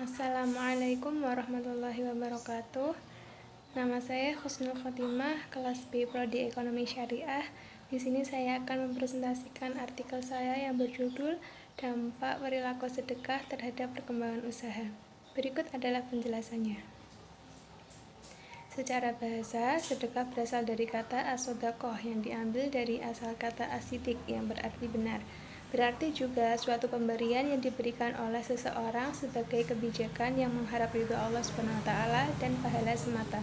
Assalamualaikum warahmatullahi wabarakatuh. Nama saya Husnul Khotimah, kelas B Prodi Ekonomi Syariah. Di sini saya akan mempresentasikan artikel saya yang berjudul Dampak Perilaku Sedekah Terhadap Perkembangan Usaha. Berikut adalah penjelasannya. Secara bahasa, sedekah berasal dari kata as-sodaqoh yang diambil dari asal kata asidik yang berarti benar. Berarti juga suatu pemberian yang diberikan oleh seseorang sebagai kebijakan yang mengharap ridho Allah SWT dan pahala semata.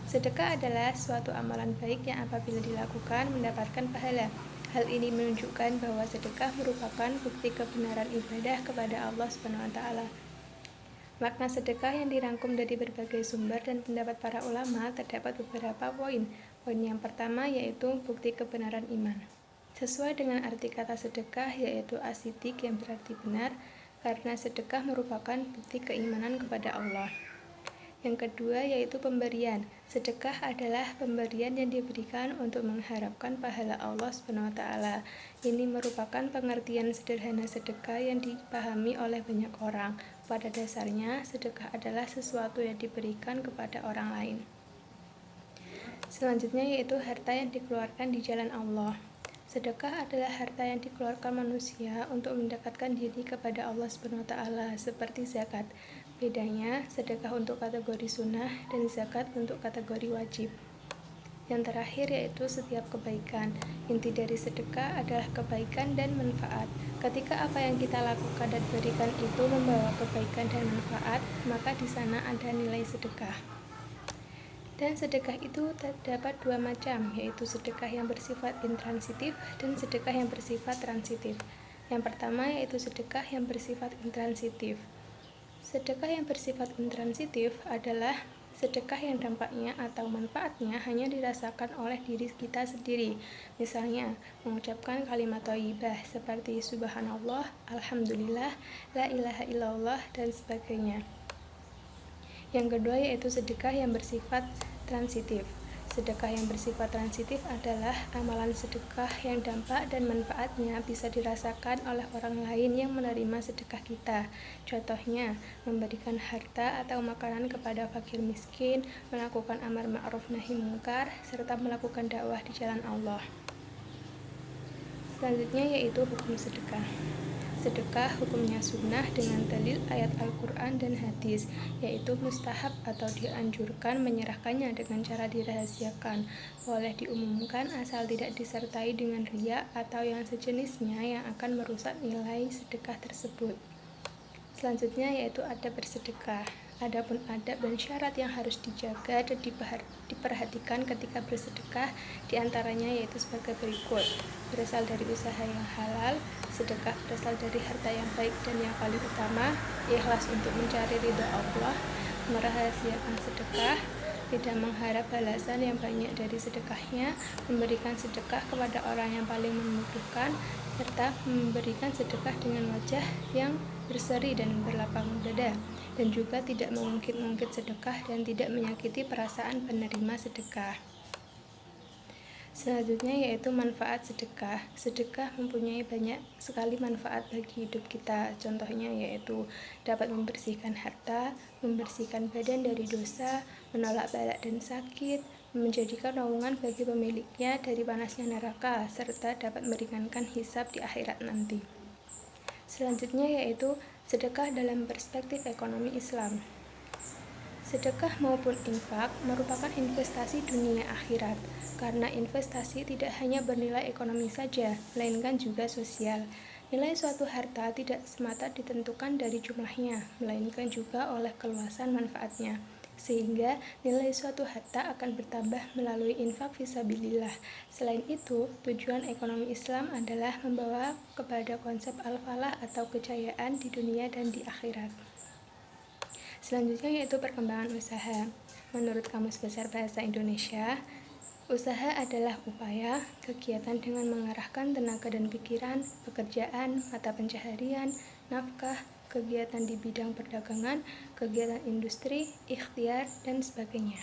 Sedekah adalah suatu amalan baik yang apabila dilakukan mendapatkan pahala. Hal ini menunjukkan bahwa sedekah merupakan bukti kebenaran ibadah kepada Allah SWT. Makna sedekah yang dirangkum dari berbagai sumber dan pendapat para ulama terdapat beberapa poin. Poin yang pertama yaitu bukti kebenaran iman. Sesuai dengan arti kata sedekah yaitu asidik yang berarti benar, karena sedekah merupakan bukti keimanan kepada Allah. Yang kedua yaitu pemberian. Sedekah adalah pemberian yang diberikan untuk mengharapkan pahala Allah SWT. Ini merupakan pengertian sederhana sedekah yang dipahami oleh banyak orang. Pada dasarnya, sedekah adalah sesuatu yang diberikan kepada orang lain. Selanjutnya yaitu harta yang dikeluarkan di jalan Allah. Sedekah adalah harta yang dikeluarkan manusia untuk mendekatkan diri kepada Allah SWT, seperti zakat. Bedanya, sedekah untuk kategori sunnah dan zakat untuk kategori wajib. Yang terakhir yaitu setiap kebaikan. Inti dari sedekah adalah kebaikan dan manfaat. Ketika apa yang kita lakukan dan berikan itu membawa kebaikan dan manfaat, maka di sana ada nilai sedekah. Dan sedekah itu terdapat dua macam, yaitu sedekah yang bersifat intransitif dan sedekah yang bersifat transitif. Yang pertama yaitu sedekah yang bersifat intransitif. Sedekah yang bersifat intransitif adalah sedekah yang dampaknya atau manfaatnya hanya dirasakan oleh diri kita sendiri. Misalnya, mengucapkan kalimat thayyibah seperti subhanallah, alhamdulillah, la ilaha illallah, dan sebagainya. Yang kedua yaitu sedekah yang bersifat transitif. Sedekah yang bersifat transitif adalah amalan sedekah yang dampak dan manfaatnya bisa dirasakan oleh orang lain yang menerima sedekah kita. Contohnya, memberikan harta atau makanan kepada fakir miskin, melakukan amar ma'ruf nahi mungkar, serta melakukan dakwah di jalan Allah. Selanjutnya yaitu hukum sedekah. Sedekah hukumnya sunnah dengan dalil ayat Al-Quran dan hadis, yaitu mustahab atau dianjurkan menyerahkannya dengan cara dirahasiakan. Boleh diumumkan asal tidak disertai dengan riya atau yang sejenisnya yang akan merusak nilai sedekah tersebut. Selanjutnya yaitu adab bersedekah. Adapun adab dan syarat yang harus dijaga dan diperhatikan ketika bersedekah diantaranya yaitu sebagai berikut. Berasal dari usaha yang halal, sedekah berasal dari harta yang baik dan yang paling utama, ikhlas untuk mencari ridha Allah, merahasiakan sedekah, tidak mengharap balasan yang banyak dari sedekahnya, memberikan sedekah kepada orang yang paling membutuhkan, serta memberikan sedekah dengan wajah yang berseri dan berlapang dada, dan juga tidak mengungkit-ungkit sedekah dan tidak menyakiti perasaan penerima sedekah. Selanjutnya yaitu manfaat sedekah. Sedekah mempunyai banyak sekali manfaat bagi hidup kita. Contohnya yaitu dapat membersihkan harta, membersihkan badan dari dosa, menolak balak dan sakit, menjadikan naungan bagi pemiliknya dari panasnya neraka, serta dapat meringankan hisab di akhirat nanti. Selanjutnya yaitu sedekah dalam perspektif ekonomi Islam. Sedekah maupun infak merupakan investasi dunia akhirat, karena investasi tidak hanya bernilai ekonomi saja, melainkan juga sosial. Nilai suatu harta tidak semata ditentukan dari jumlahnya, melainkan juga oleh keluasan manfaatnya. Sehingga nilai suatu harta akan bertambah melalui infak fisabilillah. Selain itu, tujuan ekonomi Islam adalah membawa kepada konsep al-falah atau kejayaan di dunia dan di akhirat. Selanjutnya yaitu perkembangan usaha. Menurut Kamus Besar Bahasa Indonesia, usaha adalah upaya, kegiatan dengan mengarahkan tenaga dan pikiran, pekerjaan, mata pencaharian, nafkah, kegiatan di bidang perdagangan, kegiatan industri, ikhtiar, dan sebagainya.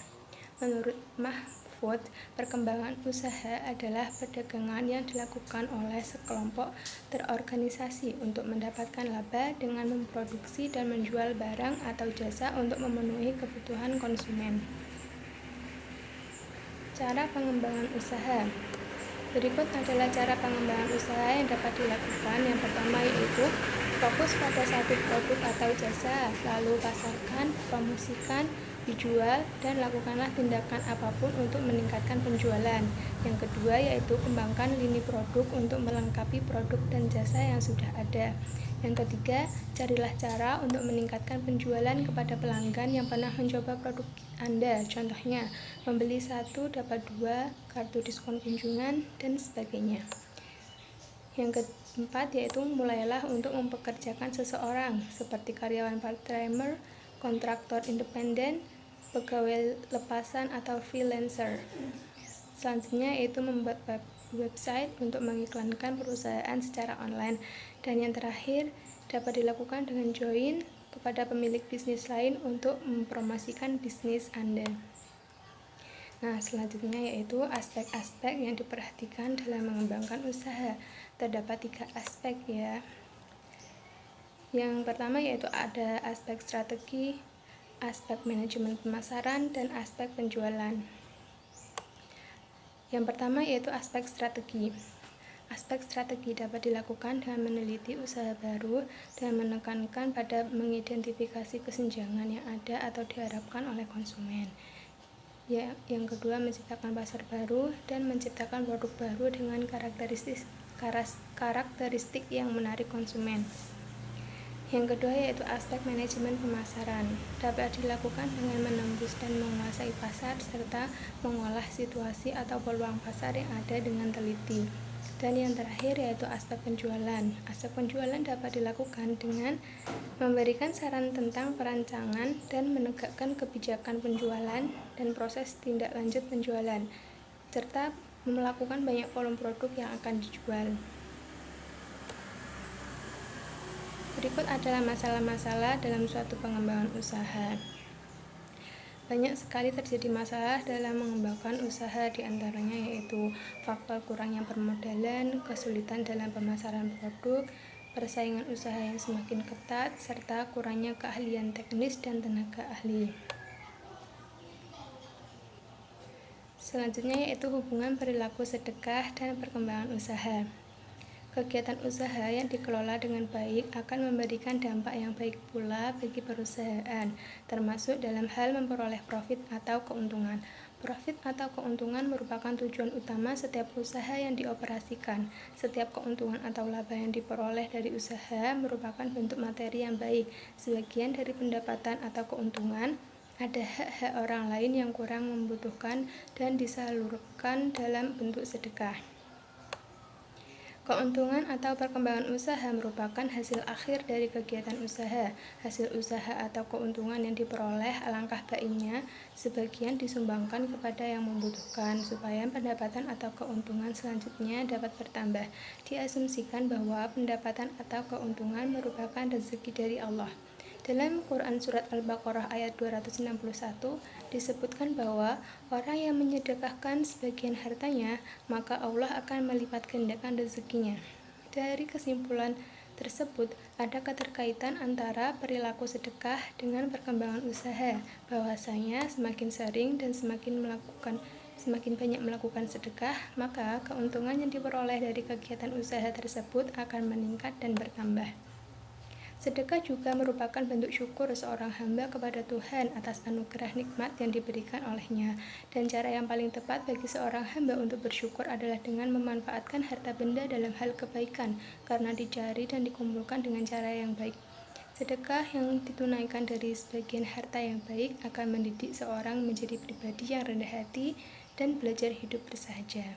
Menurut Mahfud quote, perkembangan usaha adalah perdagangan yang dilakukan oleh sekelompok terorganisasi untuk mendapatkan laba dengan memproduksi dan menjual barang atau jasa untuk memenuhi kebutuhan konsumen. Cara pengembangan usaha. Berikut adalah cara pengembangan usaha yang dapat dilakukan. Yang pertama yaitu fokus pada satu produk atau jasa, lalu pasarkan, promosikan, dijual, dan lakukanlah tindakan apapun untuk meningkatkan penjualan. Yang kedua yaitu kembangkan lini produk untuk melengkapi produk dan jasa yang sudah ada. Yang ketiga, carilah cara untuk meningkatkan penjualan kepada pelanggan yang pernah mencoba produk Anda. Contohnya, membeli 1 dapat 2, kartu diskon kunjungan, dan sebagainya. Yang keempat yaitu mulailah untuk mempekerjakan seseorang seperti karyawan part-timer, kontraktor independen, pegawai lepasan atau freelancer. Selanjutnya yaitu membuat website untuk mengiklankan perusahaan secara online. Dan yang terakhir dapat dilakukan dengan join kepada pemilik bisnis lain untuk mempromosikan bisnis Anda. Nah, selanjutnya yaitu aspek-aspek yang diperhatikan dalam mengembangkan usaha. Terdapat 3 aspek ya. Yang pertama yaitu ada aspek strategi, aspek manajemen pemasaran, dan aspek penjualan. Yang pertama yaitu aspek strategi. Aspek strategi dapat dilakukan dengan meneliti usaha baru dan menekankan pada mengidentifikasi kesenjangan yang ada atau diharapkan oleh konsumen. Yang kedua, menciptakan pasar baru dan menciptakan produk baru dengan karakteristik yang menarik konsumen. Yang kedua yaitu aspek manajemen pemasaran. Dapat dilakukan dengan menembus dan menguasai pasar serta mengolah situasi atau peluang pasar yang ada dengan teliti. Dan yang terakhir yaitu aspek penjualan. Aspek penjualan dapat dilakukan dengan memberikan saran tentang perancangan dan menegakkan kebijakan penjualan dan proses tindak lanjut penjualan, serta melakukan banyak volume produk yang akan dijual. Berikut adalah masalah-masalah dalam suatu pengembangan usaha. Banyak sekali terjadi masalah dalam mengembangkan usaha, diantaranya yaitu faktor kurangnya permodalan, kesulitan dalam pemasaran produk, persaingan usaha yang semakin ketat, serta kurangnya keahlian teknis dan tenaga ahli. Selanjutnya yaitu hubungan perilaku sedekah dan perkembangan usaha. Kegiatan usaha yang dikelola dengan baik akan memberikan dampak yang baik pula bagi perusahaan, termasuk dalam hal memperoleh profit atau keuntungan. Profit atau keuntungan merupakan tujuan utama setiap usaha yang dioperasikan. Setiap keuntungan atau laba yang diperoleh dari usaha merupakan bentuk materi yang baik. Sebagian dari pendapatan atau keuntungan ada hak-hak orang lain yang kurang membutuhkan dan disalurkan dalam bentuk sedekah. Keuntungan atau perkembangan usaha merupakan hasil akhir dari kegiatan usaha. Hasil usaha atau keuntungan yang diperoleh alangkah baiknya sebagian disumbangkan kepada yang membutuhkan supaya pendapatan atau keuntungan selanjutnya dapat bertambah. Diasumsikan bahwa pendapatan atau keuntungan merupakan rezeki dari Allah. Dalam Quran Surat Al-Baqarah ayat 261 disebutkan bahwa orang yang menyedekahkan sebagian hartanya, maka Allah akan melipat gandakan rezekinya. Dari kesimpulan tersebut, ada keterkaitan antara perilaku sedekah dengan perkembangan usaha, bahwasanya semakin sering dan semakin banyak melakukan sedekah, maka keuntungan yang diperoleh dari kegiatan usaha tersebut akan meningkat dan bertambah. Sedekah juga merupakan bentuk syukur seorang hamba kepada Tuhan atas anugerah nikmat yang diberikan olehnya. Dan cara yang paling tepat bagi seorang hamba untuk bersyukur adalah dengan memanfaatkan harta benda dalam hal kebaikan, karena dicari dan dikumpulkan dengan cara yang baik. Sedekah yang ditunaikan dari sebagian harta yang baik akan mendidik seorang menjadi pribadi yang rendah hati dan belajar hidup bersahaja.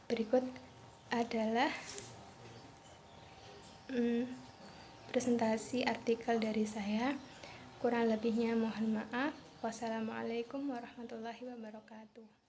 Berikut adalah presentasi artikel dari saya. Kurang lebihnya mohon maaf. Wassalamualaikum warahmatullahi wabarakatuh.